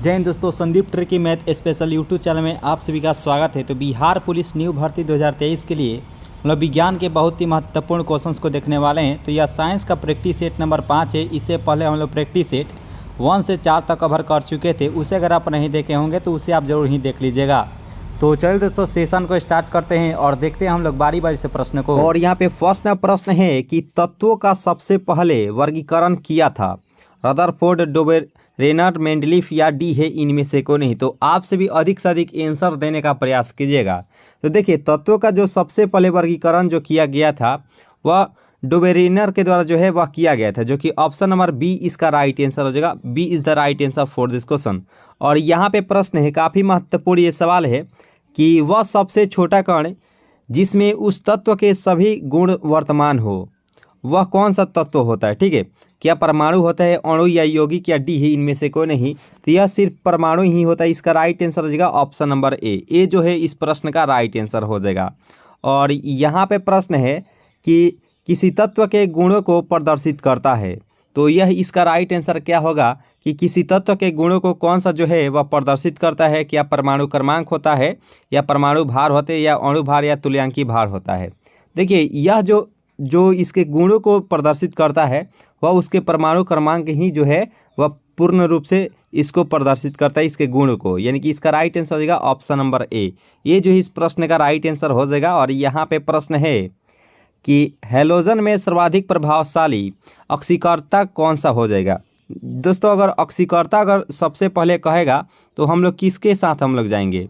जय हिंद दोस्तों, Sandeep tricky math special YouTube channel में आप सभी का स्वागत है। तो बिहार पुलिस न्यू भर्ती 2023 के लिए हम लोग विज्ञान के बहुत ही महत्वपूर्ण क्वेश्चंस को देखने वाले हैं। तो यह साइंस का प्रैक्टिस सेट नंबर 5 है। इससे पहले हम लोग प्रैक्टिस सेट 1 से 4 तक कवर कर चुके थे। उसे अगर आप नहीं देखे होंगे तो उसे आप ज़रूर ही देख लीजिएगा। तो चलिए दोस्तों, सेशन को स्टार्ट करते हैं और देखते हैं हम लोग बारी बारी से प्रश्न को। और यहाँ पे फर्स्ट प्रश्न है कि तत्वों का सबसे पहले वर्गीकरण किया था रदरफोर्ड, डोबेर, रेनर, मेंडलीफ या डी है इनमें से कोई नहीं। तो आपसे भी अधिक से अधिक आंसर देने का प्रयास कीजिएगा। तो देखिए, तत्वों का जो सबसे पहले वर्गीकरण जो किया गया था वह डोबेरिनर के द्वारा जो है वह किया गया था, जो कि ऑप्शन नंबर बी इसका राइट आंसर हो जाएगा। B is the right answer for this question. और यहाँ पे प्रश्न है, काफ़ी महत्वपूर्ण ये सवाल है कि वह सबसे छोटा कण जिसमें उस तत्व के सभी गुण वर्तमान हो वह कौन सा तत्व होता है। ठीक है, क्या परमाणु होता है, अणु या यौगिक या डी है इनमें से कोई नहीं। तो यह सिर्फ परमाणु ही होता है। इसका राइट आंसर हो जाएगा ऑप्शन नंबर ए जो है इस प्रश्न का राइट आंसर हो जाएगा। और यहाँ पे प्रश्न है कि किसी तत्व के गुणों को प्रदर्शित करता है। तो यह इसका राइट आंसर क्या होगा कि किसी तत्व के गुणों को कौन सा जो है वह प्रदर्शित करता है। क्या परमाणु क्रमांक होता है, या परमाणु भार होते हैं, या अणु भार, या तुल्यांकी भार होता है। देखिए, यह जो इसके गुणों को प्रदर्शित करता है वह उसके परमाणु क्रमांक ही जो है वह पूर्ण रूप से इसको प्रदर्शित करता है, इसके गुण को। यानी कि इसका राइट आंसर हो जाएगा ऑप्शन नंबर ए। ये जो इस प्रश्न का राइट आंसर हो जाएगा। और यहाँ पे प्रश्न है कि हैलोजन में सर्वाधिक प्रभावशाली ऑक्सीकर्ता कौन सा हो जाएगा। दोस्तों, अगर ऑक्सीकर्ता अगर सबसे पहले कहेगा तो हम लोग किसके साथ हम लोग जाएंगे।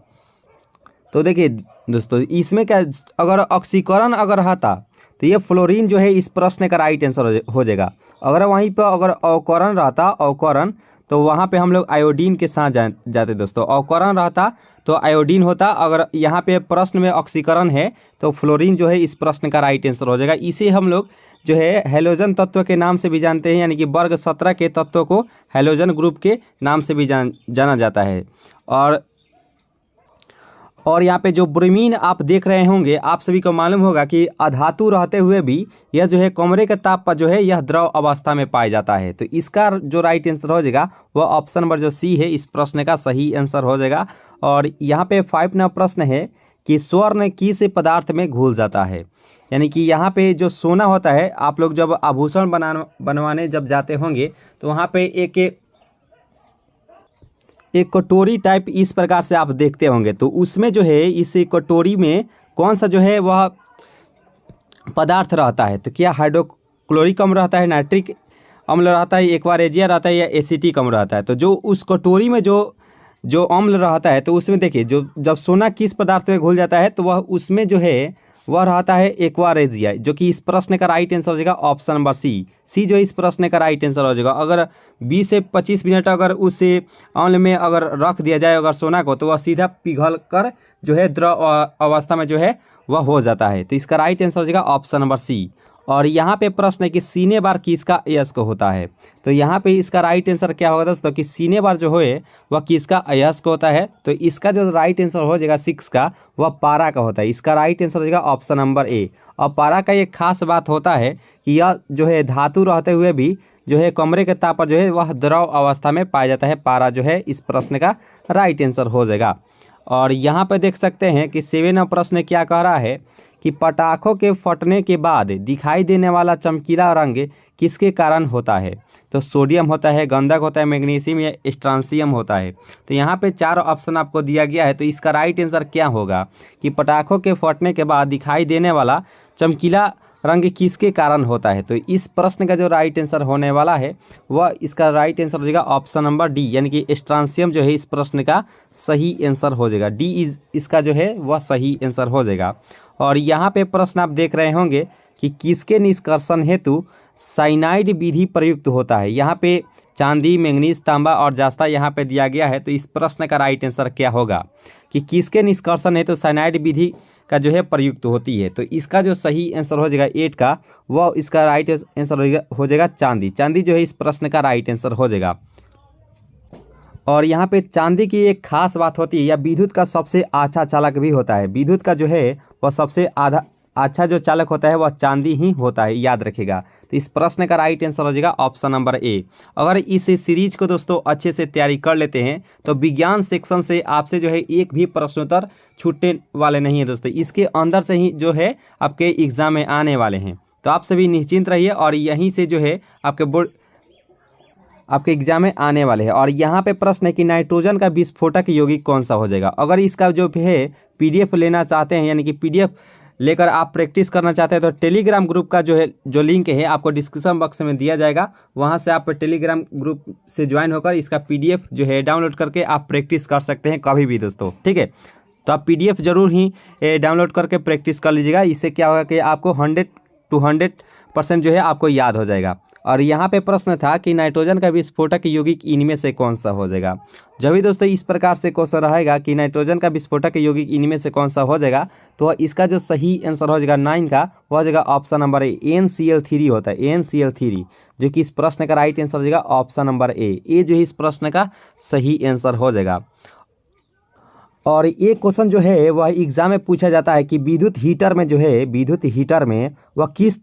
तो देखिए दोस्तों, इसमें क्या, अगर ऑक्सीकरण अगर रहता तो ये फ्लोरीन जो है इस प्रश्न का राइट आंसर हो जाएगा। अगर वहीं पर अगर अवकरण रहता, अवकरण, तो वहाँ पे हम लोग आयोडीन के साथ जाते दोस्तों। अवकरण रहता तो आयोडीन होता। अगर यहाँ पे प्रश्न में ऑक्सीकरण है तो फ्लोरीन जो है इस प्रश्न का राइट आंसर हो जाएगा। इसे हम लोग जो है हैलोजन तत्व के नाम से भी जानते हैं, यानी कि वर्ग 17 के तत्व को हैलोजन ग्रुप के नाम से भी जाना जाता है। और यहाँ पे जो ब्रोमीन आप देख रहे होंगे, आप सभी को मालूम होगा कि अधातु रहते हुए भी यह जो है कमरे के ताप पर जो है यह द्रव अवस्था में पाया जाता है। तो इसका जो राइट आंसर हो जाएगा वह ऑप्शन नंबर जो सी है इस प्रश्न का सही आंसर हो जाएगा। और यहाँ पे 5 नंबर प्रश्न है कि स्वर्ण किस पदार्थ में घुल जाता है। यानी कि यहाँ पे जो सोना होता है, आप लोग जब आभूषण बनवाने जब जाते होंगे तो वहाँ पे एक कटोरी टाइप इस प्रकार से आप देखते होंगे। तो उसमें जो है इस कटोरी में कौन सा जो है वह पदार्थ रहता है। तो क्या हाइड्रोक्लोरिक अम्ल रहता है, नाइट्रिक अम्ल रहता है, एक्वारेजिया रहता है, या एसिटिक अम्ल रहता है। तो जो उस कटोरी में जो अम्ल रहता है, तो उसमें देखिए जो जब सोना किस पदार्थ में घुल जाता है तो वह उसमें जो है वह रहता है एक्वारेजिया, जो कि इस प्रश्न का राइट आंसर हो जाएगा ऑप्शन नंबर सी जो इस प्रश्न का राइट आंसर हो जाएगा। अगर 20 से 25 मिनट अगर उस अम्ल में अगर रख दिया जाए अगर सोना को, तो वह सीधा पिघल कर जो है द्रव अवस्था में जो है वह हो जाता है। तो इसका राइट आंसर हो जाएगा ऑप्शन नंबर सी। और यहाँ पे प्रश्न है कि सीने बार किसका अयस्क होता है। तो यहाँ पे इसका राइट आंसर क्या होगा दोस्तों कि सीने बार जो है वह किसका अयस्क होता है। तो इसका जो राइट आंसर हो जाएगा 6 का, वह पारा का होता है। इसका राइट आंसर हो जाएगा ऑप्शन नंबर ए। और पारा का एक खास बात होता है कि यह जो है धातु रहते हुए भी जो है कमरे के ताप पर जो है वह द्रव अवस्था में पाया जाता है। पारा जो है इस प्रश्न का राइट आंसर हो जाएगा। और यहाँ पर देख सकते हैं कि 7 प्रश्न क्या कह रहा है कि पटाखों के फटने के बाद दिखाई देने वाला चमकीला रंग किसके कारण होता है। तो सोडियम होता है, गंधक होता है, मैग्नीशियम या स्ट्रांसियम होता है। तो यहाँ पे 4 ऑप्शन आपको दिया गया है। तो इसका राइट आंसर क्या होगा कि पटाखों के फटने के बाद दिखाई देने वाला चमकीला रंग किसके कारण होता है। तो इस प्रश्न का जो राइट आंसर होने वाला है वह इसका राइट आंसर हो जाएगा ऑप्शन नंबर डी, यानी कि स्ट्रांसियम जो है इस प्रश्न का सही आंसर हो जाएगा। डी इज इसका जो है वह सही आंसर हो जाएगा। और यहाँ पे प्रश्न आप देख रहे होंगे कि किसके निष्कर्षण हेतु साइनाइड विधि प्रयुक्त होता है। यहाँ पे चांदी, मैंगनीज, तांबा और जास्ता यहाँ पे दिया गया है। तो इस प्रश्न का राइट आंसर क्या होगा कि किसके निष्कर्षण हेतु साइनाइड विधि का जो है प्रयुक्त होती है। तो इसका जो सही आंसर हो जाएगा 8 का, वह इसका राइट आंसर हो जाएगा चांदी। चांदी जो है इस प्रश्न का राइट आंसर हो जाएगा। और यहाँ पे चांदी की एक खास बात होती है, यह विद्युत का सबसे अच्छा चालक भी होता है। विद्युत का जो है वह सबसे अच्छा जो चालक होता है वह चांदी ही होता है, याद रखिएगा। तो इस प्रश्न का राइट आंसर हो जाएगा ऑप्शन नंबर ए। अगर इस सीरीज को दोस्तों अच्छे से तैयारी कर लेते हैं तो विज्ञान सेक्शन से आपसे जो है एक भी प्रश्नोत्तर छूटने वाले नहीं है दोस्तों, इसके अंदर से ही जो है आपके एग्जाम में आने वाले हैं। तो आप सभी निश्चिंत रहिए और यहीं से जो है आपके बोर्ड आपके एग्जाम में आने वाले हैं। और यहाँ पे प्रश्न है कि नाइट्रोजन का विस्फोटक यौगिक कौन सा हो जाएगा। अगर इसका जो है पीडीएफ लेना चाहते हैं, यानी कि पीडीएफ लेकर आप प्रैक्टिस करना चाहते हैं, तो टेलीग्राम ग्रुप का जो लिंक है आपको डिस्क्रिप्शन बॉक्स में दिया जाएगा, वहाँ से आप टेलीग्राम ग्रुप से ज्वाइन होकर इसका पीडीएफ जो है डाउनलोड करके आप प्रैक्टिस कर सकते हैं कभी भी दोस्तों, ठीक है। तो आप पीडीएफ जरूर ही डाउनलोड करके प्रैक्टिस कर लीजिएगा। इससे क्या होगा कि आपको 100 to 100% जो है आपको याद हो जाएगा। और यहाँ पे प्रश्न था कि नाइट्रोजन का विस्फोटक यौगिक इनमें से कौन सा हो जाएगा। जब भी दोस्तों इस प्रकार से क्वेश्चन रहेगा कि नाइट्रोजन का विस्फोटक यौगिक इनमें से कौन सा हो जाएगा, तो इसका जो सही आंसर हो जाएगा 9 का, वो हो जाएगा ऑप्शन नंबर ए, NCl3 होता है, NCl3, जो कि इस प्रश्न का राइट आंसर हो जाएगा ऑप्शन नंबर ए जो है इस प्रश्न का सही आंसर हो जाएगा। और ये क्वेश्चन जो है वह एग्जाम में पूछा जाता है कि विद्युत हीटर में वह किस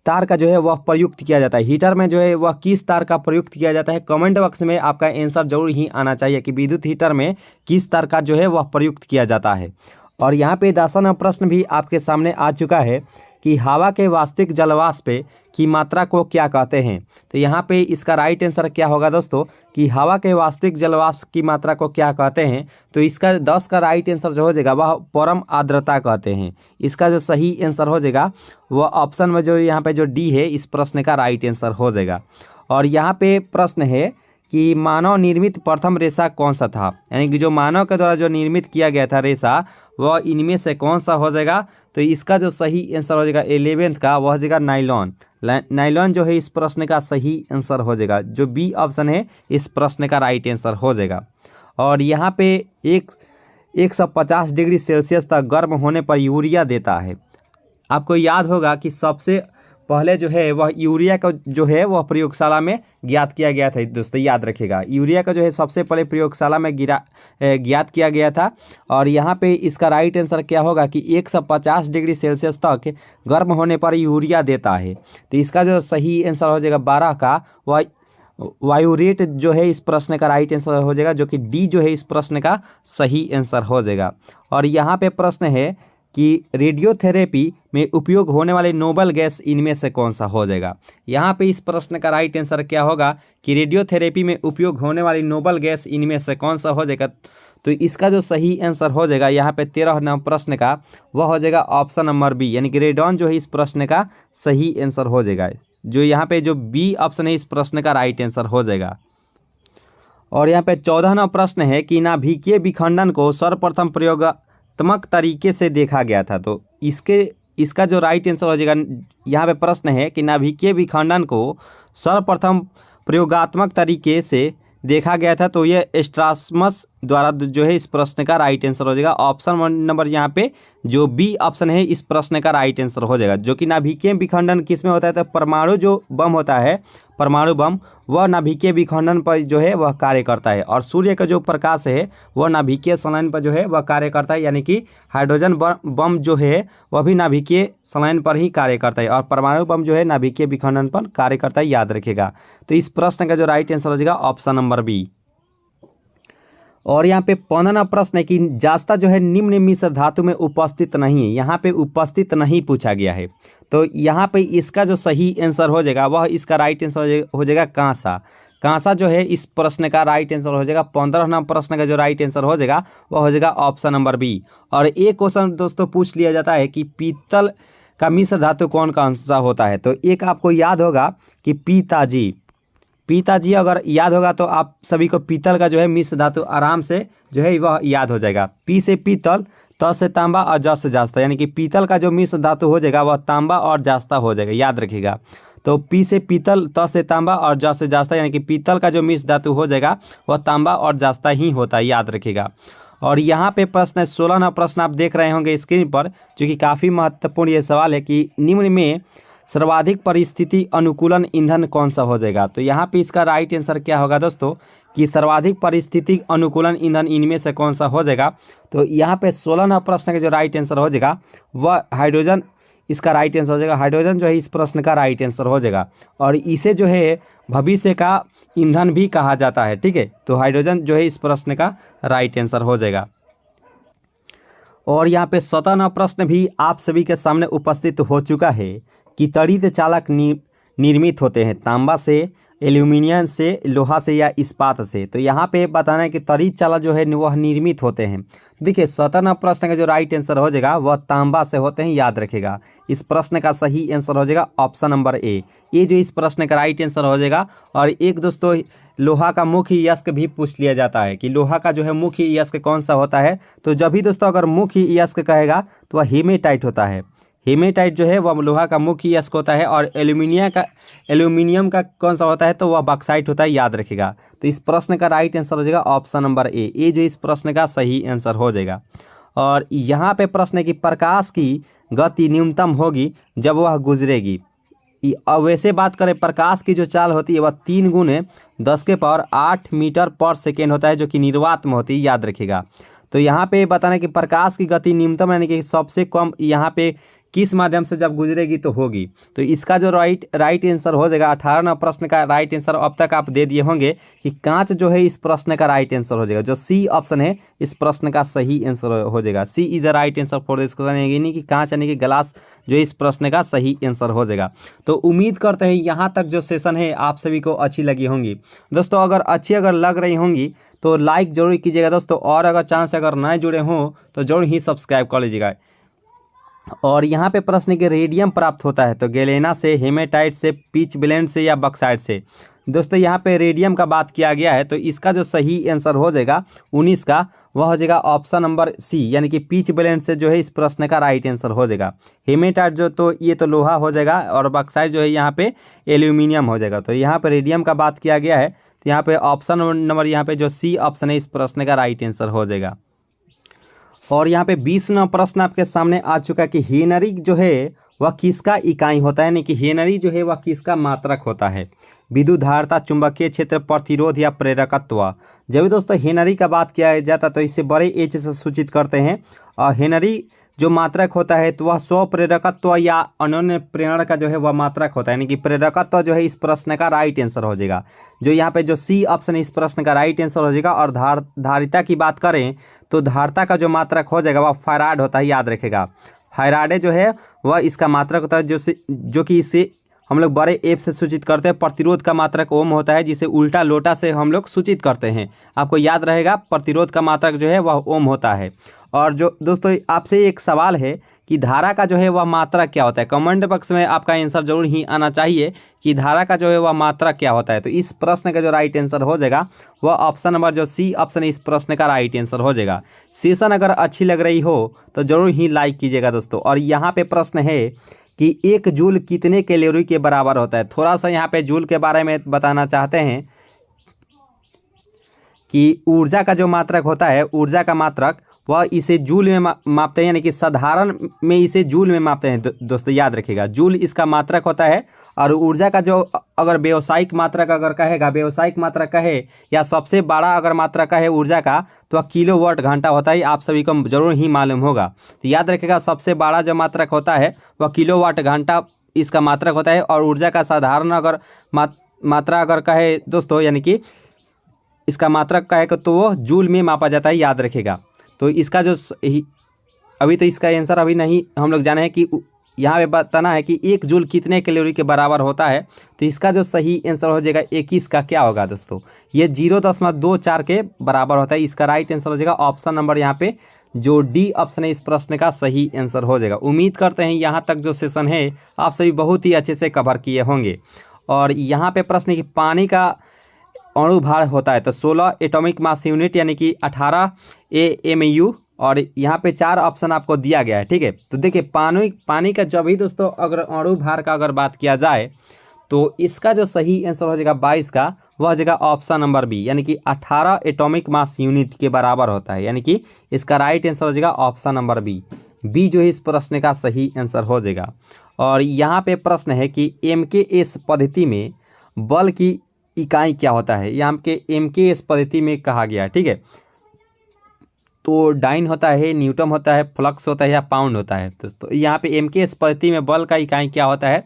तार का जो है वह प्रयुक्त किया जाता है। हीटर में जो है वह किस तार का प्रयुक्त किया जाता है। कमेंट बॉक्स में आपका आंसर जरूर ही आना चाहिए कि विद्युत हीटर में किस तार का जो है वह प्रयुक्त किया जाता है। और यहाँ पे 10वां प्रश्न भी आपके सामने आ चुका है कि हवा के वास्तविक जलवाष्प की मात्रा को क्या कहते हैं। तो यहाँ पे इसका राइट आंसर क्या होगा दोस्तों कि हवा के वास्तविक जलवाष्प की मात्रा को क्या कहते हैं। तो इसका 10 का राइट आंसर जो हो जाएगा वह परम आर्द्रता कहते हैं। इसका जो सही आंसर हो जाएगा वह ऑप्शन में जो यहाँ पे जो डी है इस प्रश्न का राइट आंसर हो जाएगा। और यहाँ पे प्रश्न है कि मानव निर्मित प्रथम रेशा कौन सा था, यानी कि जो मानव के द्वारा जो निर्मित किया गया था रेशा वह इनमें से कौन सा हो जाएगा। तो इसका जो सही आंसर हो जाएगा 11th का, वह हो जाएगा नाइलॉन। नाइलॉन जो है इस प्रश्न का सही आंसर हो जाएगा, जो बी ऑप्शन है इस प्रश्न का राइट आंसर हो जाएगा। और यहाँ पे 150 डिग्री सेल्सियस तक गर्म होने पर यूरिया देता है। आपको याद होगा कि सबसे पहले जो है वह यूरिया का जो है वह प्रयोगशाला में ज्ञात किया गया था दोस्तों, याद रखिएगा। यूरिया का जो है सबसे पहले प्रयोगशाला में ज्ञात किया गया था। और यहाँ पे इसका राइट आंसर क्या होगा कि 150 डिग्री सेल्सियस तक गर्म होने पर यूरिया देता है। तो इसका जो सही आंसर हो जाएगा 12 का, वह वायुरेट जो है इस प्रश्न का राइट आंसर हो जाएगा, जो कि डी जो है इस प्रश्न का सही आंसर हो जाएगा। और यहाँ पे प्रश्न है कि रेडियोथेरेपी में उपयोग होने वाले नोबल गैस इनमें से कौन सा हो जाएगा। यहाँ पे इस प्रश्न का राइट आंसर क्या होगा कि रेडियोथेरेपी में उपयोग होने वाली नोबल गैस इनमें से कौन सा हो जाएगा। तो इसका जो सही आंसर हो जाएगा यहाँ पे 13वां प्रश्न का, वह हो जाएगा ऑप्शन नंबर बी, यानी कि रेडॉन जो है इस प्रश्न का सही आंसर हो जाएगा। जो यहाँ पे जो बी ऑप्शन है इस प्रश्न का राइट आंसर हो जाएगा। और यहाँ पे 14वां प्रश्न है कि नाभिकीय विखंडन को सर्वप्रथम प्रयोगात्मक तरीके से देखा गया था। तो इसका जो राइट आंसर हो जाएगा, यहाँ पे प्रश्न है कि नाभिकीय विखंडन को सर्वप्रथम प्रयोगात्मक तरीके से देखा गया था। तो ये स्ट्रासमस द्वारा जो है इस प्रश्न का राइट आंसर हो जाएगा। ऑप्शन नंबर यहाँ पे जो बी ऑप्शन है इस प्रश्न का राइट आंसर हो जाएगा। जो कि नाभिकीय विखंडन किस में होता है, तो परमाणु जो बम होता है, परमाणु बम, वह नाभिकीय विखंडन पर जो है वह कार्य करता है। और सूर्य का जो प्रकाश है वह नाभिकीय संलयन पर जो है वह कार्य करता है, यानी कि हाइड्रोजन बम जो है वह भी नाभिकीय संलयन पर ही कार्य करता है, और परमाणु बम जो है नाभिकीय विखंडन पर कार्य करता है, याद रखिएगा। तो इस प्रश्न का जो राइट आंसर हो जाएगा ऑप्शन नंबर बी। और यहाँ पे 15वां प्रश्न है कि जास्ता जो है निम्न मिश्र धातु में उपस्थित नहीं है। यहाँ पे उपस्थित नहीं पूछा गया है। तो यहाँ पे इसका जो सही आंसर हो जाएगा वह इसका राइट आंसर हो जाएगा कांसा। कांसा जो है इस प्रश्न का राइट आंसर हो जाएगा। 15वां प्रश्न का जो राइट आंसर हो जाएगा वह हो जाएगा ऑप्शन नंबर बी। और एक क्वेश्चन दोस्तों पूछ लिया जाता है कि पीतल का मिश्र धातु कौन सा होता है। तो एक आपको याद होगा कि पिताजी अगर याद होगा तो आप सभी को पीतल का जो है मिश्र धातु आराम से जो है वह याद हो जाएगा। पी से पीतल, त से तांबा और ज से जास्ता, यानी कि पीतल का जो मिश्र धातु हो जाएगा वह तांबा और जास्ता हो जाएगा, याद रखिएगा। तो पी से पीतल, त से तांबा और ज से जास्ता, यानी कि पीतल का जो मिश्र धातु हो जाएगा वह तांबा और जास्ता ही होता है, याद रखिएगा। और यहाँ पे प्रश्न 16वां प्रश्न आप देख रहे होंगे स्क्रीन पर, जो कि काफ़ी महत्वपूर्ण ये सवाल है कि निम्न में सर्वाधिक परिस्थिति अनुकूलन ईंधन कौन सा हो जाएगा। तो यहाँ पे इसका राइट आंसर क्या होगा दोस्तों कि सर्वाधिक पारिस्थितिक अनुकूलन ईंधन इनमें से कौन सा हो जाएगा। तो यहाँ पे 16 प्रश्न का जो राइट आंसर हो जाएगा वह हाइड्रोजन इसका राइट आंसर हो जाएगा। हाइड्रोजन जो है इस प्रश्न का राइट आंसर हो जाएगा और इसे जो है भविष्य का ईंधन भी कहा जाता है, ठीक है। तो हाइड्रोजन जो है इस प्रश्न का राइट आंसर हो जाएगा। और यहाँ पे 17वां प्रश्न भी आप सभी के सामने उपस्थित हो चुका है कि त्वरित चालक निर्मित होते हैं तांबा से, एल्यूमिनियम से, लोहा से या इस्पात से। तो यहाँ पे बताना है कि त्वरित चालक जो है वह निर्मित होते हैं। देखिए 17वां प्रश्न का जो राइट आंसर हो जाएगा वह तांबा से होते हैं, याद रखेगा। इस प्रश्न का सही आंसर हो जाएगा ऑप्शन नंबर ए, ये जो इस प्रश्न का राइट आंसर हो जाएगा। और एक दोस्तों लोहा का मुख्य यस्क भी पूछ लिया जाता है कि लोहा का जो है मुख्य यस्क कौन सा होता है। तो जब भी दोस्तों अगर मुख्य यस्क कहेगा तो वह हेमेटाइट होता है। हेमेटाइट जो है वह लोहा का मुख्य यस्क होता है। और एल्यूमिनियम का कौन सा होता है तो वह बॉक्साइट होता है, याद रखेगा। तो इस प्रश्न का राइट आंसर हो जाएगा ऑप्शन नंबर ए, ये जो इस प्रश्न का सही आंसर हो जाएगा। और यहाँ पे प्रश्न है कि प्रकाश की गति न्यूनतम होगी जब वह गुजरेगी। अब वैसे बात करें प्रकाश की जो चाल होती है वह 3 गुने 10⁸ मीटर पर सेकेंड होता है, जो कि निर्वात में होती है, याद रखिएगा। तो यहाँ पे बताना कि प्रकाश की गति न्यूनतम यानी कि सबसे कम यहाँ पे किस माध्यम से जब गुजरेगी तो होगी। तो इसका जो राइट आंसर हो जाएगा 18वां प्रश्न का राइट आंसर अब तक आप दे दिए होंगे कि कांच जो है इस प्रश्न का राइट आंसर हो जाएगा। जो सी ऑप्शन है इस प्रश्न का सही आंसर हो जाएगा। C is the right answer for this question, यानी कि कांच यानी कि ग्लास जो इस प्रश्न का सही आंसर हो जाएगा। तो उम्मीद करते हैं यहाँ तक जो सेशन है आप सभी को अच्छी लगी होंगी। दोस्तों अगर लग रही होंगी तो लाइक जरूर कीजिएगा दोस्तों, और अगर चांस अगर नए जुड़े हों तो जरूर ही सब्सक्राइब कर लीजिएगा। और यहाँ पे प्रश्न के रेडियम प्राप्त होता है तो गैलेना से, हेमेटाइट से, पिच ब्लेंड से या बॉक्साइट से। दोस्तों यहाँ पे रेडियम का बात किया गया है तो इसका जो सही आंसर हो जाएगा 19 का वह हो जाएगा ऑप्शन नंबर सी, यानी कि पिच ब्लेंड से जो है इस प्रश्न का राइट आंसर हो जाएगा। हेमेटाइट जो तो ये तो लोहा हो जाएगा और बॉक्साइट जो है यहाँ पे एल्यूमिनियम हो जाएगा। तो यहाँ पे रेडियम का बात किया गया है तो यहाँ पे ऑप्शन नंबर यहाँ पे जो सी ऑप्शन है इस प्रश्न का राइट आंसर हो जाएगा। और यहाँ पे 20वां प्रश्न आपके सामने आ चुका है कि हेनरी जो है वह किसका इकाई होता है, यानी कि हेनरी जो है वह किसका मात्रक होता है। विद्युत धारिता, चुंबकीय क्षेत्र, प्रतिरोध या प्रेरकत्व। जब भी दोस्तों हेनरी का बात किया जाता है तो इससे बड़े एच से सूचित करते हैं। और हेनरी जो मात्रक होता है तो वह स्व प्रेरकत्व या अनन्य प्रेरण का जो है वह मात्रक होता है, यानी कि प्रेरकत्व जो है इस प्रश्न का राइट आंसर हो जाएगा। जो यहाँ पे जो सी ऑप्शन है इस प्रश्न का राइट आंसर हो जाएगा। और धारिता की बात करें तो धारिता का जो मात्रक हो जाएगा वह फैराड होता है, याद रखेगा। फैराडे जो है वह इसका मात्रक होता है जो कि इसे हम लोग बड़े एफ से सूचित करते हैं। प्रतिरोध का मात्रक ओम होता है, जिसे उल्टा लोटा से हम लोग सूचित करते हैं। आपको याद रहेगा प्रतिरोध का मात्रक जो है वह ओम होता है। और जो दोस्तों आपसे एक सवाल है कि धारा का जो है वह मात्रक क्या होता है। कमेंट बॉक्स में आपका आंसर जरूर ही आना चाहिए कि धारा का जो है वह मात्रक क्या होता है। तो इस प्रश्न का जो राइट आंसर हो जाएगा वह ऑप्शन नंबर जो सी ऑप्शन इस प्रश्न का राइट आंसर हो जाएगा। सेशन अगर अच्छी लग रही हो तो जरूर ही लाइक कीजिएगा दोस्तों। और यहाँ पे प्रश्न है कि 1 जूल कितने कैलोरी के बराबर होता है। थोड़ा सा यहाँ पे जूल के बारे में बताना चाहते हैं कि ऊर्जा का जो मात्रक होता है, ऊर्जा का मात्रक वह इसे जूल में मापते हैं, यानी कि साधारण में इसे जूल में मापते हैं दोस्तों, याद रखिएगा। जूल इसका मात्रक होता है। और ऊर्जा का जो अगर व्यावसायिक मात्रक अगर कहेगा, व्यावसायिक मात्रक कहे या सबसे बड़ा अगर मात्रक कहे ऊर्जा का तो वह किलोवाट घंटा होता है। आप सभी को जरूर ही मालूम होगा। तो याद रखिएगा सबसे बड़ा जो मात्रक होता है वह किलोवाट घंटा इसका मात्रक होता है। और ऊर्जा का साधारण अगर मात्रा अगर कहे दोस्तों, यानी कि इसका मात्रक कहे तो वो जूल में मापा जाता है, याद रखिएगा। तो इसका जो अभी तो इसका आंसर अभी नहीं हम लोग जाने हैं कि यहाँ पे बताना है कि 1 जूल कितने कैलोरी के बराबर होता है। तो इसका जो सही आंसर हो जाएगा 21 का क्या होगा दोस्तों, ये 0.24 के बराबर होता है। इसका राइट आंसर हो जाएगा ऑप्शन नंबर यहाँ पे जो डी ऑप्शन है इस प्रश्न का सही आंसर हो जाएगा। उम्मीद करते हैं यहाँ तक जो सेशन है आप सभी बहुत ही अच्छे से कवर किए होंगे। और यहाँ पे प्रश्न है कि पानी का अणु भार होता है तो 16 एटॉमिक मास यूनिट, यानी कि 18 AMU। और यहाँ पे 4 ऑप्शन आपको दिया गया है, ठीक है। तो देखिए पानी का जब भी दोस्तों अगर अणु भार का अगर बात किया जाए तो इसका जो सही आंसर हो जाएगा 22 का वह हो जाएगा ऑप्शन नंबर बी, यानी कि 18 एटॉमिक मास यूनिट के बराबर होता है। यानी कि इसका राइट आंसर हो जाएगा ऑप्शन नंबर बी जो है इस प्रश्न का सही आंसर हो जाएगा। और यहाँ पे प्रश्न है कि MKS पद्धति में बल की इकाई क्या होता है, यहाँ पे MKS पद्धति में कहा गया है, ठीक है। तो डाइन होता है, न्यूटन होता है, फ्लक्स होता है या पाउंड होता है दोस्तों। यहाँ पे MKS पद्धति में बल का इकाई क्या होता है,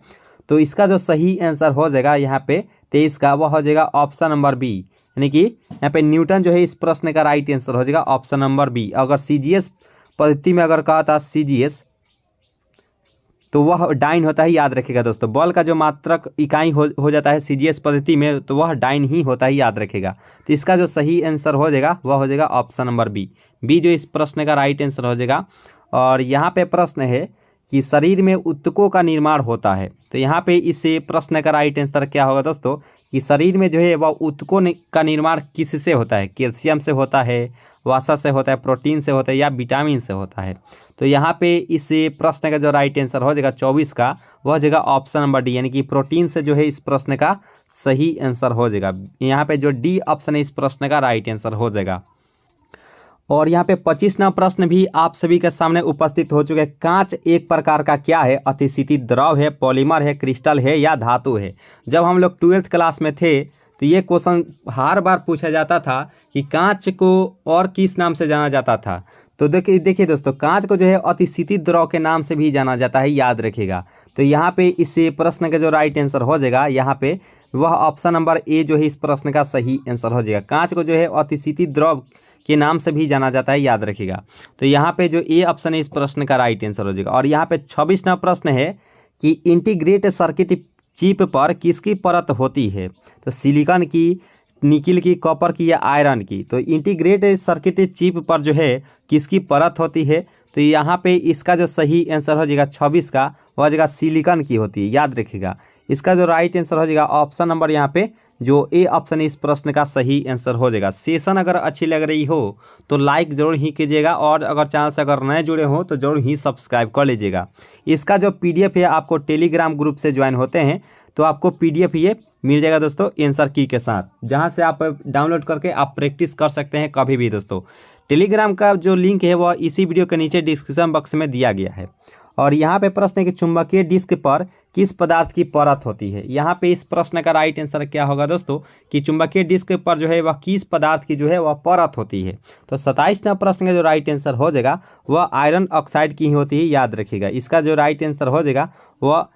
तो इसका जो सही आंसर हो जाएगा यहाँ पे 23 का, वह हो जाएगा ऑप्शन नंबर बी, यानी कि यहाँ पे न्यूटन जो है इस प्रश्न का राइट आंसर हो जाएगा ऑप्शन नंबर बी। अगर CGS पद्धति में अगर कहा था CGS, तो वह डाइन होता है, याद रखिएगा दोस्तों। बल का जो मात्रक इकाई हो जाता है CGS पद्धति में, तो वह डाइन ही होता है, याद रखिएगा। तो इसका जो सही आंसर हो जाएगा वह हो जाएगा ऑप्शन नंबर बी, जो इस प्रश्न का राइट आंसर हो जाएगा। और यहाँ पे प्रश्न है कि शरीर में ऊतकों का निर्माण होता है, तो यहाँ पे इस प्रश्न का राइट आंसर क्या होगा दोस्तों, कि शरीर में जो है वह ऊतकों का निर्माण किससे होता है, कैल्शियम से होता है, वसा से होता है, प्रोटीन से होता है या विटामिन से होता है। तो यहाँ पे इस प्रश्न का जो राइट आंसर हो जाएगा 24 का, वह हो जाएगा ऑप्शन नंबर डी, यानी कि प्रोटीन से जो है इस प्रश्न का सही आंसर हो जाएगा। यहाँ पे जो डी ऑप्शन है इस प्रश्न का राइट आंसर हो जाएगा। और यहाँ पे 25वां प्रश्न भी आप सभी के सामने उपस्थित हो चुके हैं। कांच एक प्रकार का क्या है, अतिशीतित द्रव है, पॉलीमर है, क्रिस्टल है या धातु है। जब हम लोग 12th क्लास में थे तो ये क्वेश्चन हर बार पूछा जाता था कि कांच को और किस नाम से जाना जाता था। तो देखिए दोस्तों, कांच को जो है अतिशीतित द्रव के नाम से भी जाना जाता है, याद रखिएगा। तो यहाँ पे इस प्रश्न का जो राइट आंसर हो जाएगा यहाँ पे वह ऑप्शन नंबर ए जो है इस प्रश्न का सही आंसर हो जाएगा। कांच को जो है अतिशीतित द्रव के नाम से भी जाना जाता है, याद रखिएगा। तो यहाँ पे जो ए ऑप्शन है इस प्रश्न का राइट आंसर हो जाएगा। और यहाँ पे 26वां प्रश्न है कि इंटीग्रेटेड सर्किट चिप पर किसकी परत होती है, तो सिलिकॉन की, निकिल की, कॉपर की या आयरन की। तो इंटीग्रेटेड सर्किट चिप पर जो है किसकी परत होती है, तो यहाँ पे इसका जो सही आंसर हो जाएगा 26 का, वह हो जाएगा सिलिकॉन की होती है, याद रखिएगा। इसका जो राइट आंसर हो जाएगा ऑप्शन नंबर यहाँ पे जो ए ऑप्शन इस प्रश्न का सही आंसर हो जाएगा। सेशन अगर अच्छी लग रही हो तो लाइक जरूर ही कीजिएगा, और अगर चैनल से अगर नए जुड़े हो तो जरूर ही सब्सक्राइब कर लीजिएगा। इसका जो PDF है आपको टेलीग्राम ग्रुप से ज्वाइन होते हैं तो आपको PDF ये मिल जाएगा दोस्तों आंसर की के साथ, जहां से आप डाउनलोड करके आप प्रैक्टिस कर सकते हैं कभी भी दोस्तों। टेलीग्राम का जो लिंक है वह इसी वीडियो के नीचे डिस्क्रिप्शन बॉक्स में दिया गया है। और यहाँ पे प्रश्न है कि चुंबकीय डिस्क पर किस पदार्थ की परत होती है। यहाँ पे इस प्रश्न का राइट आंसर क्या होगा दोस्तों, कि चुंबकीय डिस्क पर जो है वह किस पदार्थ की जो है वह परत होती है। तो 27वां प्रश्न का जो राइट आंसर हो जाएगा वह आयरन ऑक्साइड की ही होती है, याद रखिएगा। इसका जो राइट आंसर हो जाएगा वह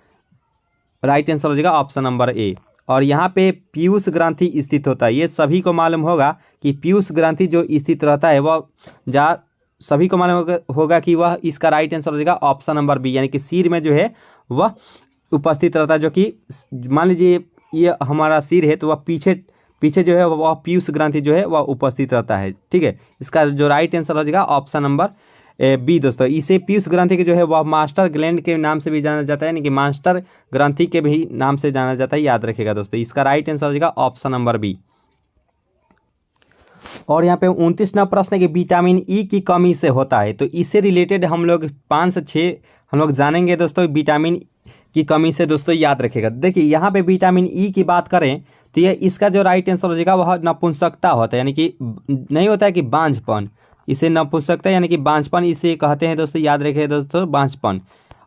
राइट आंसर हो जाएगा ऑप्शन नंबर ए। और यहाँ पे पीयूष ग्रंथि स्थित होता है, ये सभी को मालूम होगा कि पीयूष ग्रंथि जो स्थित रहता है वह सभी को मालूम होगा कि वह इसका राइट आंसर हो जाएगा ऑप्शन नंबर बी, यानी कि सिर में जो है वह उपस्थित रहता है। जो कि मान लीजिए ये हमारा सिर है तो वह पीछे जो है वह पीयूष ग्रंथि जो है वह उपस्थित रहता है, ठीक है। इसका जो राइट आंसर हो जाएगा ऑप्शन नंबर बी दोस्तों। इसे पीयूष ग्रंथि के जो है वह मास्टर ग्लैंड के नाम से भी जाना जाता है, यानी कि मास्टर ग्रंथि के भी नाम से जाना जाता है, याद रखिएगा दोस्तों। इसका राइट आंसर हो जाएगा ऑप्शन नंबर बी। और यहाँ पे 29वां प्रश्न है कि विटामिन ई की कमी से होता है। तो इससे रिलेटेड हम लोग 5 से 6 हम लोग जानेंगे दोस्तों विटामिन की कमी से, दोस्तों याद रखिएगा। देखिए यहाँ पे विटामिन ई की बात करें तो ये इसका जो राइट आंसर हो जाएगा वह नपुंसकता होता है, यानी कि नहीं होता है कि बांझपन, इसे नपुंसकता यानी कि बांझपन इसे कहते हैं दोस्तों, याद रखिए दोस्तों बांझपन।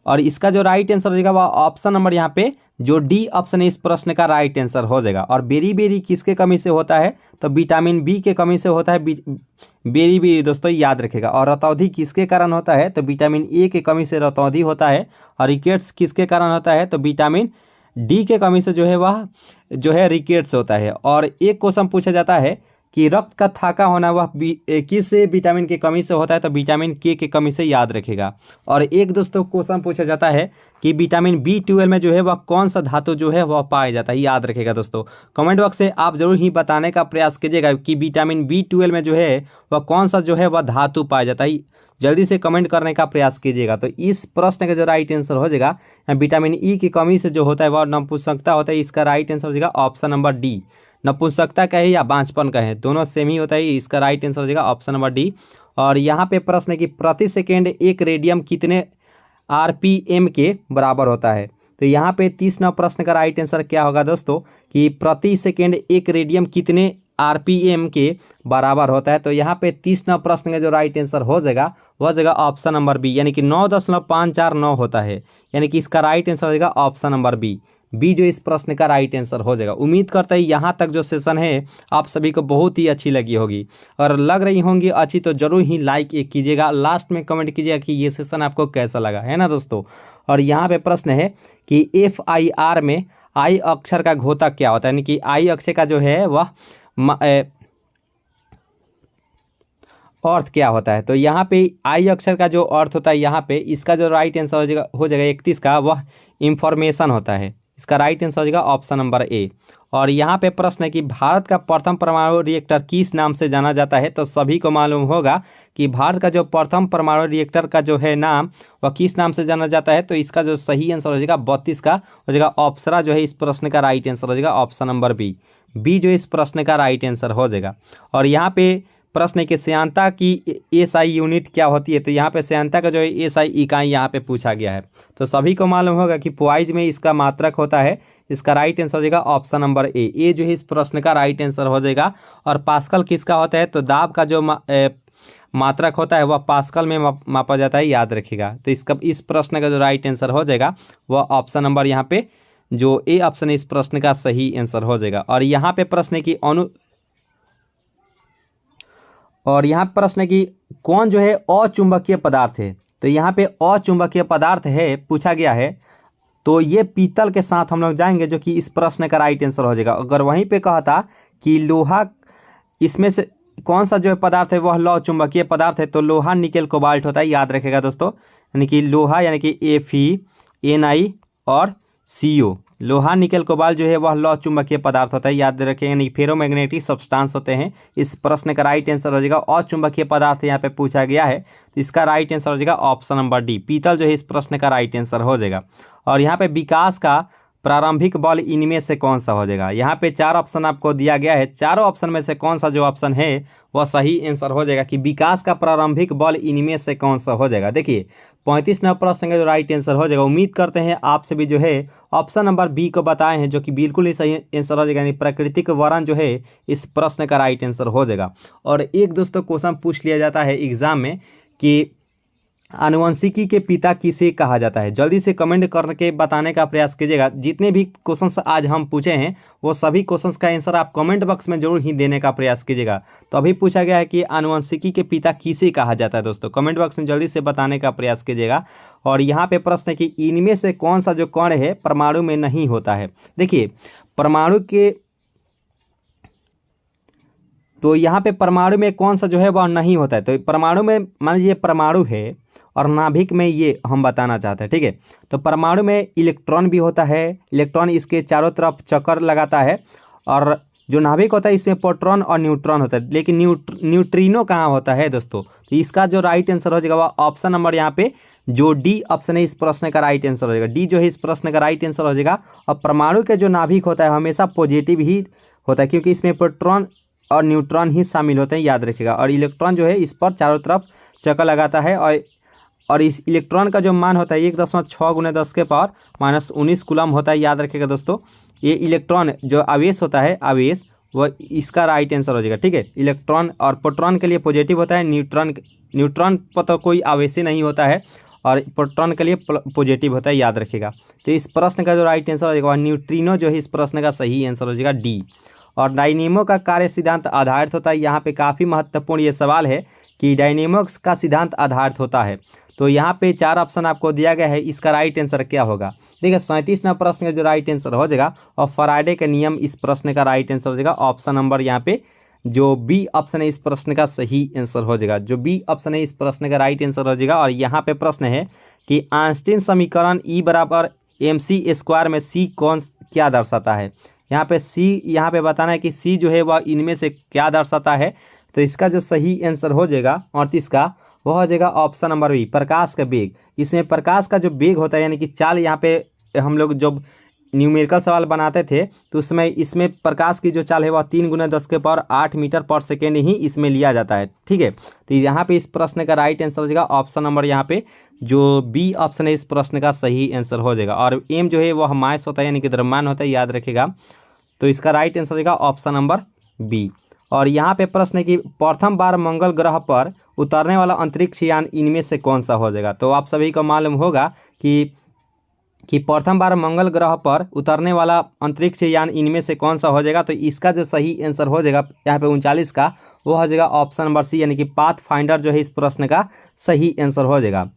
और इसका जो राइट आंसर हो जाएगा वह ऑप्शन नंबर यहाँ पे जो डी ऑप्शन है इस प्रश्न का राइट आंसर हो जाएगा। और बेरी किसके कमी से होता है, तो विटामिन बी के कमी से होता है बेरी दोस्तों, याद रखेगा। और रतौंधी किसके कारण होता है, तो विटामिन ए के कमी से रतौंधी होता है। और रिकेट्स किसके कारण होता है, तो विटामिन डी के कमी से जो है वह जो है रिकेट्स होता है। और एक क्वेश्चन पूछा जाता है कि रक्त का थाका होना वह किस विटामिन की कमी से होता है, तो विटामिन के कमी से, याद रखेगा। और एक दोस्तों क्वेश्चन पूछा जाता है कि विटामिन B12 में जो है वह कौन सा धातु जो है वह पाया जाता है, याद रखेगा दोस्तों। कमेंट बॉक्स से आप जरूर ही बताने का प्रयास कीजिएगा कि विटामिन B12 में जो है वह कौन सा जो है वह धातु पाया जाता है, जल्दी से कमेंट करने का प्रयास कीजिएगा। तो इस प्रश्न का जो राइट आंसर हो जाएगा विटामिन ई की कमी से जो होता है वह नपुंसकता होता है। इसका राइट आंसर हो जाएगा ऑप्शन नंबर डी। नपुंसकता कहे या बांझपन कहे दोनों सेम ही होता है, इसका राइट आंसर हो जाएगा ऑप्शन नंबर डी। और यहाँ पे प्रश्न है कि प्रति सेकेंड एक रेडियम कितने RPM के बराबर होता है। तो यहाँ पे 30वां प्रश्न का राइट आंसर क्या होगा दोस्तों, कि प्रति सेकेंड एक रेडियम कितने RPM के बराबर होता है। तो यहाँ पे 30वां प्रश्न का जो राइट आंसर हो जाएगा वह जाएगा ऑप्शन नंबर बी, यानी कि 9.549 होता है, यानी कि इसका राइट आंसर हो जाएगा ऑप्शन नंबर बी। बी जो इस प्रश्न का राइट आंसर हो जाएगा। उम्मीद करते हैं यहाँ तक जो सेशन है आप सभी को बहुत ही अच्छी लगी होगी, और लग रही होंगी अच्छी तो जरूर ही लाइक एक कीजिएगा, लास्ट में कमेंट कीजिएगा कि ये सेशन आपको कैसा लगा, है ना दोस्तों। और यहाँ पे प्रश्न है कि FIR में आई अक्षर का घोतक क्या होता है, यानी कि आई अक्षर का जो है वह अर्थ क्या होता है। तो यहाँ पे आई अक्षर का जो अर्थ होता है, यहाँ पे इसका जो राइट आंसर हो जाएगा 31 का, वह इंफॉर्मेशन होता है। इसका राइट आंसर हो जाएगा ऑप्शन नंबर ए। और यहाँ पे प्रश्न है कि भारत का प्रथम परमाणु रिएक्टर किस नाम से जाना जाता है। तो सभी को मालूम होगा कि भारत का जो प्रथम परमाणु रिएक्टर का जो है नाम वह किस नाम से जाना जाता है। तो इसका जो सही आंसर हो जाएगा 32 का हो जाएगा अप्सरा जो है इस प्रश्न का राइट आंसर हो जाएगा ऑप्शन नंबर बी। बी जो इस प्रश्न का राइट आंसर हो जाएगा। और यहाँ पे प्रश्न है कि श्यानता की SI यूनिट क्या होती है। तो यहाँ पे श्यानता का जो है SI इकाई यहाँ पे पूछा गया है। तो सभी को मालूम होगा कि पोइज में इसका मात्रक होता है। इसका राइट आंसर हो जाएगा ऑप्शन नंबर ए। ए जो है इस प्रश्न का राइट आंसर हो जाएगा। और पास्कल किसका होता है, तो दाब का जो मात्रक होता है वह पास्कल में मापा जाता है, याद रखिएगा। तो इसका इस प्रश्न का जो राइट आंसर हो जाएगा वह ऑप्शन नंबर यहाँ पे जो ए ऑप्शन है इस प्रश्न का सही आंसर हो जाएगा। और यहाँ पे प्रश्न है कि कौन जो है अचुंबकीय पदार्थ है। तो यहाँ पे अचुंबकीय पदार्थ है पूछा गया है। तो ये पीतल के साथ हम लोग जाएंगे जो कि इस प्रश्न का राइट आंसर हो जाएगा। अगर वहीं पे कहा था कि लोहा, इसमें से कौन सा जो है पदार्थ है वह लौह चुंबकीय पदार्थ है, तो लोहा निकेल कोबाल्ट होता है, याद रखेगा दोस्तों। यानी कि लोहा यानी कि Fe, Na और CO, लोहा निकेल कोबाल्ट जो है वह लौह चुंबकीय पदार्थ होता है, याद रखें। यानी फेरोमैग्नेटिक सब्सटेंस होते हैं। इस प्रश्न का राइट आंसर हो जाएगा अचुंबकीय पदार्थ यहाँ पे पूछा गया है। तो इसका राइट आंसर हो जाएगा ऑप्शन नंबर डी। पीतल जो है इस प्रश्न का राइट आंसर हो जाएगा। और यहाँ पे विकास का प्रारंभिक बल इनमें से कौन सा हो जाएगा। यहाँ पे 4 ऑप्शन आपको दिया गया है। चारों ऑप्शन में से कौन सा जो ऑप्शन है वह सही आंसर हो जाएगा कि विकास का प्रारंभिक बल इनमें से कौन सा हो जाएगा। देखिए 35 नंबर प्रश्न का जो राइट आंसर हो जाएगा, उम्मीद करते हैं आपसे भी जो है ऑप्शन नंबर बी को बताए हैं, जो कि बिल्कुल ही सही आंसर हो जाएगा। यानी प्राकृतिक वरण जो है इस प्रश्न का राइट आंसर हो जाएगा। और एक दोस्तों क्वेश्चन पूछ लिया जाता है एग्जाम में कि आनुवंशिकी के पिता किसे कहा जाता है। जल्दी से कमेंट करके बताने का प्रयास कीजिएगा। जितने भी क्वेश्चंस आज हम पूछे हैं वो सभी क्वेश्चंस का आंसर आप कमेंट बॉक्स में जरूर ही देने का प्रयास कीजिएगा। तो अभी पूछा गया है कि आनुवंशिकी के पिता किसे कहा जाता है। दोस्तों कमेंट बॉक्स में जल्दी से बताने का प्रयास कीजिएगा। और यहाँ पे प्रश्न है कि इनमें से कौन सा जो कण है परमाणु में नहीं होता है। देखिए परमाणु के, तो यहाँ पे परमाणु में कौन सा जो है वह नहीं होता है। तो परमाणु में मान लीजिए परमाणु है और नाभिक में ये हम बताना चाहते हैं, ठीक है। तो परमाणु में इलेक्ट्रॉन भी होता है, इलेक्ट्रॉन इसके चारों तरफ चक्कर लगाता है। और जो नाभिक होता है इसमें प्रोटॉन और न्यूट्रॉन होता है। लेकिन न्यूट्रिनो कहाँ होता है दोस्तों। तो इसका जो राइट आंसर हो जाएगा वह ऑप्शन नंबर यहाँ पे जो डी ऑप्शन है इस प्रश्न का राइट आंसर हो जाएगा। डी जो है इस प्रश्न का राइट आंसर हो जाएगा। और परमाणु के जो नाभिक होता है हमेशा पॉजिटिव ही होता है, क्योंकि इसमें प्रोटॉन और न्यूट्रॉन ही शामिल होते हैं, याद रखिएगा। और इलेक्ट्रॉन जो है इस पर चारों तरफ चक्कर लगाता है। और इस इलेक्ट्रॉन का जो मान होता है 1.6 × 10 के पावर -19 कूलम होता है, याद रखिएगा दोस्तों। ये इलेक्ट्रॉन जो आवेश होता है, आवेश वह इसका राइट आंसर हो जाएगा, ठीक है। इलेक्ट्रॉन और प्रोटॉन के लिए पॉजिटिव होता है, न्यूट्रॉन पर तो कोई आवेश ही नहीं होता है, और प्रोटॉन के लिए पॉजिटिव होता है, याद रखिएगा। तो इस प्रश्न का जो राइट आंसर हो जाएगा न्यूट्रिनो जो है इस प्रश्न का सही आंसर हो जाएगा डी। और डायनेमो का कार्य सिद्धांत आधारित होता है। यहाँ पे काफ़ी महत्वपूर्ण ये सवाल है कि डायनेमो का सिद्धांत आधारित होता है। तो यहाँ पे 4 ऑप्शन आपको दिया गया है, इसका राइट आंसर क्या होगा। देखिए 37 नंबर प्रश्न का जो राइट आंसर हो जाएगा और फैराडे का नियम इस प्रश्न का राइट आंसर हो जाएगा ऑप्शन नंबर यहाँ पे जो बी ऑप्शन है इस प्रश्न का सही आंसर हो जाएगा। जो बी ऑप्शन है इस प्रश्न का राइट आंसर हो जाएगा। और यहाँ पे प्रश्न है कि आइंस्टीन समीकरण E = mc² में C कौन क्या दर्शाता है। यहाँ पे C यहाँ पे बताना है कि C जो है वह इनमें से क्या दर्शाता है। तो इसका जो सही आंसर हो जाएगा 38 का वह हो जाएगा ऑप्शन नंबर बी, प्रकाश का वेग। इसमें प्रकाश का जो वेग होता है यानी कि चाल, यहाँ पे हम लोग जब न्यूमेरिकल सवाल बनाते थे तो उसमें इसमें प्रकाश की जो चाल है वह 3 × 10 के पावर 8 मीटर पर सेकेंड ही इसमें लिया जाता है, ठीक है। तो यहाँ पे इस प्रश्न का राइट आंसर हो जाएगा ऑप्शन नंबर यहाँ पे जो बी ऑप्शन है इस प्रश्न का सही आंसर हो जाएगा। और एम जो है वह मास होता है यानी कि द्रव्यमान होता है, याद रखेगा। तो इसका राइट आंसर हो जाएगा ऑप्शन नंबर बी। और यहाँ पे प्रश्न है कि प्रथम बार मंगल ग्रह पर उतरने वाला अंतरिक्ष यान इनमें से कौन सा हो जाएगा। तो आप सभी को मालूम होगा कि कि प्रथम बार मंगल ग्रह पर उतरने वाला अंतरिक्ष यान इनमें से कौन सा हो जाएगा। तो इसका जो सही आंसर हो जाएगा यहाँ पे 39 का, वो हो जाएगा ऑप्शन नंबर सी, यानी कि पाथ फाइंडर जो है इस प्रश्न का सही आंसर हो जाएगा।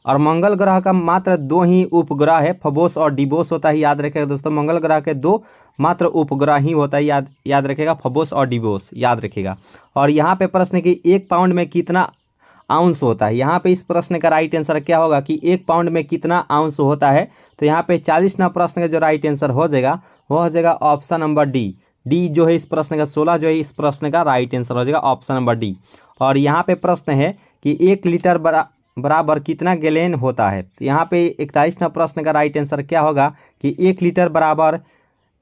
और मंगल ग्रह का मात्र 2 ही उपग्रह है, फबोस और डिबोस होता है, याद रखिएगा दोस्तों। मंगल ग्रह के 2 मात्र उपग्रह ही होता है, याद रखिएगा, फबोस और डिबोस, याद रखिएगा। और यहाँ पे प्रश्न है कि 1 पाउंड में कितना आउंस होता है। यहाँ पे इस प्रश्न का राइट आंसर क्या होगा कि 1 पाउंड में कितना आउंस होता है। तो यहाँ पे 40 प्रश्न का जो राइट आंसर हो जाएगा वो हो जाएगा ऑप्शन नंबर डी जो है इस प्रश्न का 16 जो है इस प्रश्न का राइट आंसर हो जाएगा ऑप्शन नंबर डी। और यहाँ पे प्रश्न है कि 1 लीटर बराबर कितना गैलन होता है। तो यहाँ पे 41 प्रश्न का राइट आंसर क्या होगा कि 1 लीटर बराबर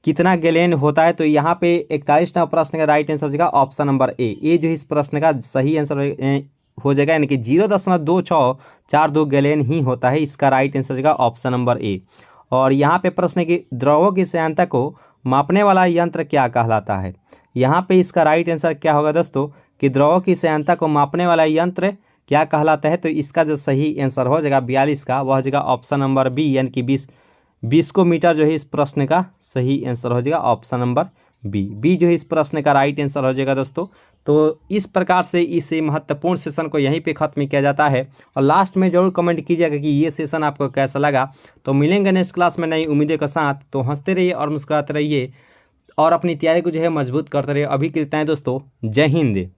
कितना गैलन होता है। तो यहाँ पे 41 प्रश्न का राइट आंसर हो जाएगा ऑप्शन नंबर ए जो इस प्रश्न का सही आंसर हो जाएगा, यानी कि 0.2642 गैलन ही होता है। इसका राइट आंसर हो जाएगा ऑप्शन नंबर ए। और यहाँ पे प्रश्न है कि द्रवों की श्यानता को मापने वाला यंत्र क्या कहलाता है। यहाँ पे इसका राइट आंसर क्या होगा दोस्तों कि द्रवों की श्यानता को मापने वाला यंत्र क्या कहलाता है। तो इसका जो सही आंसर हो जाएगा 42 का, वह हो जाएगा ऑप्शन नंबर बी, यानी कि 20 को मीटर जो है इस प्रश्न का सही आंसर हो जाएगा ऑप्शन नंबर बी जो है इस प्रश्न का राइट आंसर हो जाएगा दोस्तों। तो इस प्रकार से इस महत्वपूर्ण सेशन को यहीं पे ख़त्म किया जाता है। और लास्ट में ज़रूर कमेंट कीजिएगा कि ये सेशन आपको कैसा लगा। तो मिलेंगे नेक्स्ट क्लास में नई उम्मीदों के साथ। तो हंसते रहिए और मुस्कुराते रहिए और अपनी तैयारी को जो है मजबूत करते रहिए। अभी के लिए दोस्तों, जय हिंद।